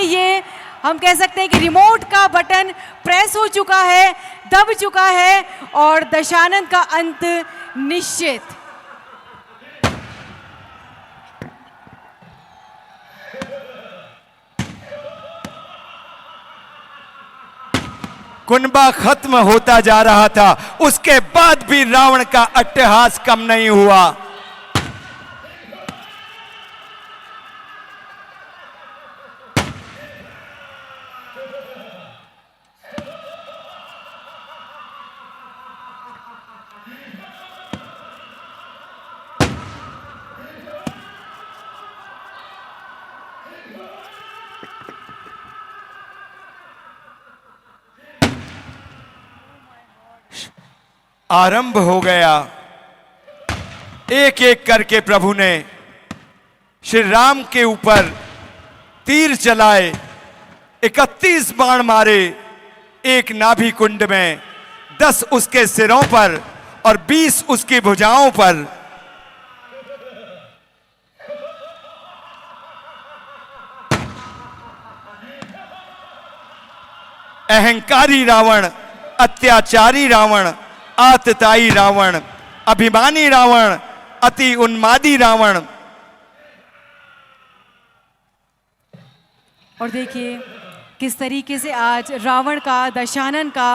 ये हम कह सकते हैं कि रिमोट का बटन प्रेस हो चुका है, दब चुका है और दशानन का अंत निश्चित। कुनबा खत्म होता जा रहा था, उसके बाद भी रावण का अट्टहास कम नहीं हुआ। आरंभ हो गया। एक एक करके प्रभु ने श्री राम के ऊपर तीर चलाए, 31 बाण मारे, एक नाभि कुंड में, 10 उसके सिरों पर और 20 उसकी भुजाओं पर। अहंकारी रावण, अत्याचारी रावण, आतताई रावण, अभिमानी रावण, अति उन्मादी रावण। और देखिए किस तरीके से आज रावण का, दशानन का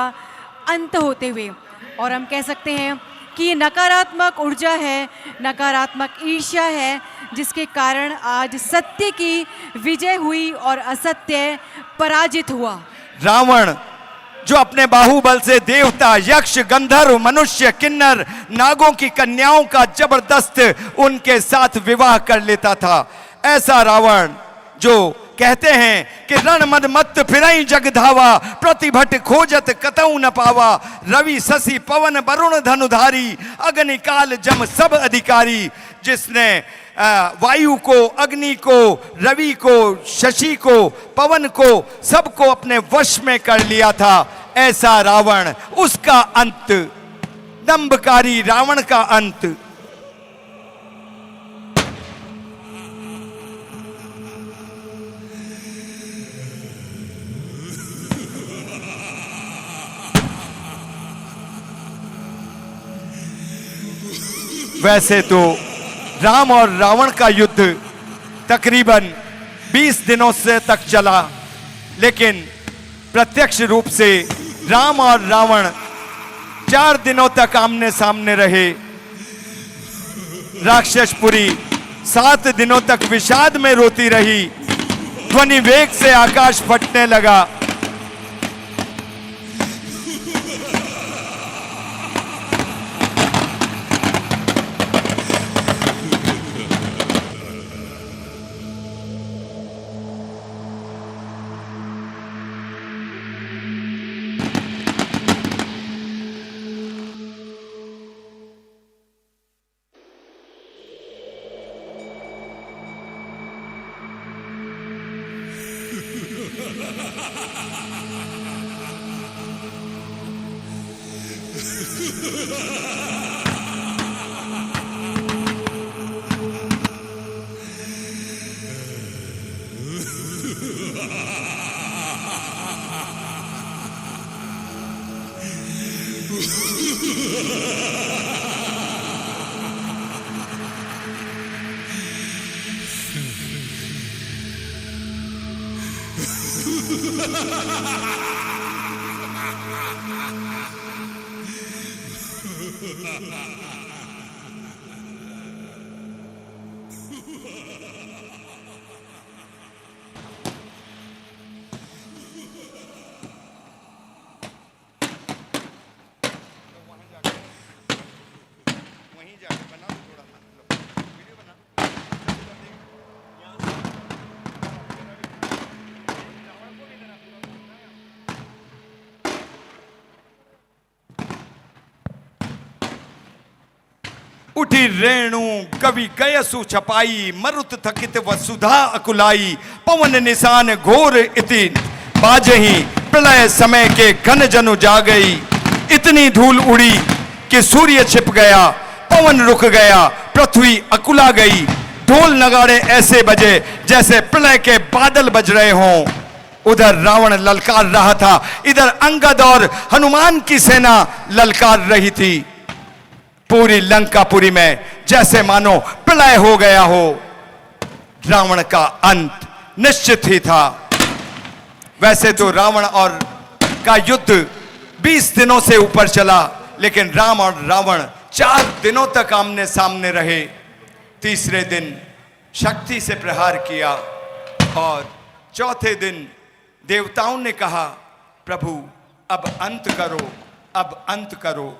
अंत होते हुए, और हम कह सकते हैं कि ये नकारात्मक ऊर्जा है, नकारात्मक ईर्ष्या है, जिसके कारण आज सत्य की विजय हुई और असत्य पराजित हुआ। रावण जो अपने बाहुबल से देवता, यक्ष, गंधर्व, मनुष्य, किन्नर, नागों की कन्याओं का जबरदस्त उनके साथ विवाह कर लेता था, ऐसा रावण जो कहते हैं कि रण मद मत फिरई जग धावा, प्रतिभट खोजत कतऊ न पावा, रवि शशि पवन वरुण धनुधारी, अग्नि काल जम सब अधिकारी। जिसने वायु को, अग्नि को, रवि को, शशि को, पवन को, सबको अपने वश में कर लिया था, ऐसा रावण, उसका अंत, दंभकारी रावण का अंत। वैसे तो राम और रावण का युद्ध तकरीबन 20 दिनों से तक चला, लेकिन प्रत्यक्ष रूप से राम और रावण 4 दिनों तक आमने सामने रहे। राक्षसपुरी 7 दिनों तक विषाद में रोती रही। ध्वनि वेग से आकाश फटने लगा। उठी रेणु कवि गयसु छपाई, मरुत थकित वसुधा अकुलाई, पवन निशान घोर इति बाजही, प्रलय समय के घन जनु जा गई। इतनी धूल उड़ी कि सूर्य छिप गया, पवन रुक गया, पृथ्वी अकुला गई, ढोल नगाड़े ऐसे बजे जैसे प्रलय के बादल बज रहे हों। उधर रावण ललकार रहा था, इधर अंगद और हनुमान की सेना ललकार रही थी। पूरी लंकापुरी में जैसे मानो प्रलय हो गया हो। रावण का अंत निश्चित ही था। वैसे तो रावण और का युद्ध 20 दिनों से ऊपर चला, लेकिन राम और रावण 4 दिनों तक आमने सामने रहे। तीसरे दिन शक्ति से प्रहार किया और चौथे दिन देवताओं ने कहा, प्रभु अब अंत करो, अब अंत करो।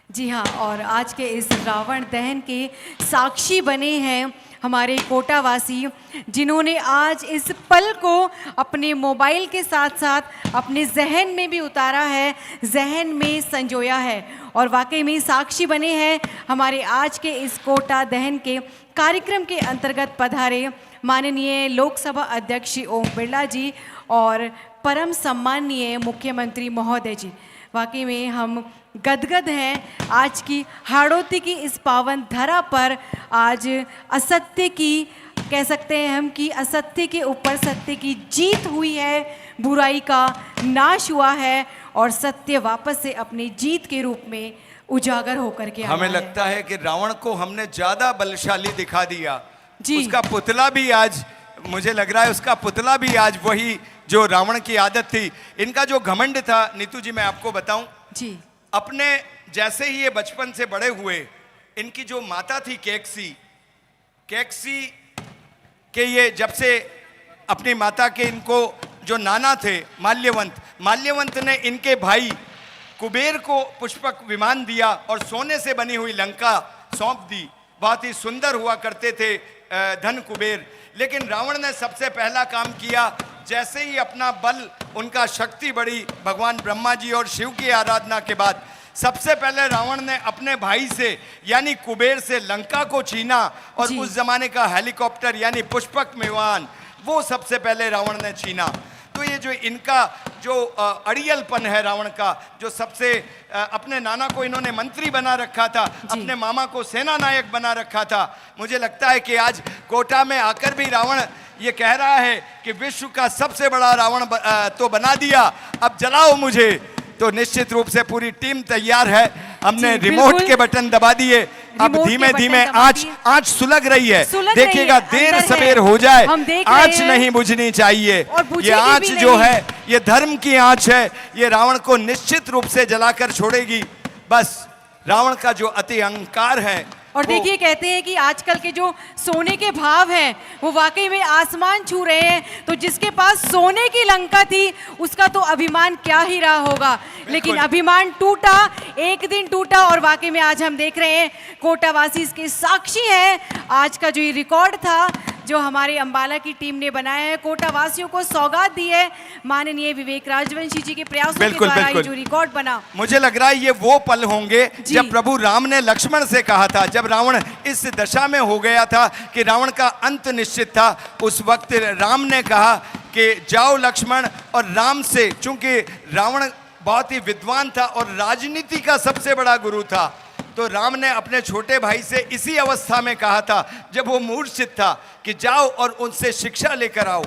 जी हाँ, और आज के इस रावण दहन के साक्षी बने हैं हमारे कोटावासी, जिन्होंने आज इस पल को अपने मोबाइल के साथ साथ अपने जहन में भी उतारा है, जहन में संजोया है, और वाकई में साक्षी बने हैं हमारे आज के इस कोटा दहन के कार्यक्रम के अंतर्गत पधारे माननीय लोकसभा अध्यक्ष श्री ओम बिरला जी और परम सम्माननीय मुख्यमंत्री महोदय जी। वाकई में हम गदगद हैं आज की हाड़ौती की इस पावन धरा पर। आज असत्य की, कह सकते हैं हम, कि असत्य के ऊपर सत्य की जीत हुई है, बुराई का नाश हुआ है और सत्य वापस से अपनी जीत के रूप में उजागर होकर के आया हमें है। लगता है कि रावण को हमने ज्यादा बलशाली दिखा दिया जी। उसका पुतला भी आज, मुझे लग रहा है उसका पुतला भी आज वही जो रावण की आदत थी। इनका जो घमंड था, नीतू जी मैं आपको बताऊं जी, अपने जैसे ही ये बचपन से बड़े हुए, इनकी जो माता थी कैकसी के, ये जब से अपनी माता के, इनको जो नाना थे माल्यवंत ने इनके भाई कुबेर को पुष्पक विमान दिया और सोने से बनी हुई लंका सौंप दी। बहुत ही सुंदर हुआ करते थे धन कुबेर। लेकिन रावण ने सबसे पहला काम किया, जैसे ही अपना बल, उनका शक्ति बढ़ी भगवान ब्रह्मा जी और शिव की आराधना के बाद, सबसे पहले रावण ने अपने भाई से यानी कुबेर से लंका को छीना और जी। उस जमाने का हेलीकॉप्टर यानी पुष्पक विमान, वो सबसे पहले रावण ने छीना। तो ये जो इनका जो अड़ियलपन है रावण का, जो सबसे अपने नाना को इन्होंने मंत्री बना रखा था, अपने मामा को सेना नायक बना रखा था। मुझे लगता है कि आज कोटा में आकर भी रावण ये कह रहा है कि विश्व का सबसे बड़ा रावण तो बना दिया, अब जलाओ मुझे। तो निश्चित रूप से पूरी टीम तैयार है। हमने रिमोट के बटन दबा दिए, अब धीमे धीमे आंच सुलग रही है। देखिएगा, देर सवेर हो जाए, आंच नहीं बुझनी चाहिए। ये आंच जो है, ये धर्म की आंच है, ये रावण को निश्चित रूप से जलाकर छोड़ेगी। बस रावण का जो अति अहंकार है, और देखिए कहते हैं कि आजकल के जो सोने के भाव हैं वो वाकई में आसमान छू रहे हैं। तो जिसके पास सोने की लंका थी उसका तो अभिमान क्या ही रहा होगा, लेकिन अभिमान टूटा, एक दिन टूटा। और वाकई में आज हम देख रहे हैं कोटावासी इसके साक्षी है। आज का जो ये रिकॉर्ड था जो हमारे अंबाला की टीम ने बनाया है, कोटावासियों को सौगात दी है माननीय विवेक राजवंशी जी के प्रयासों के द्वारा ये जो रिकॉर्ड बना। मुझे लग रहा है ये वो पल होंगे जब प्रभु राम ने लक्ष्मण से कहा था, जब रावण इस दशा में हो गया था कि रावण का अंत निश्चित था। उस वक्त राम ने कहा कि जाओ लक्ष्मण, और राम से, चूंकि रावण बहुत ही विद्वान था और राजनीति का सबसे बड़ा गुरु था, तो राम ने अपने छोटे भाई से इसी अवस्था में कहा था जब वो मूर्छित था कि जाओ और उनसे शिक्षा लेकर आओ।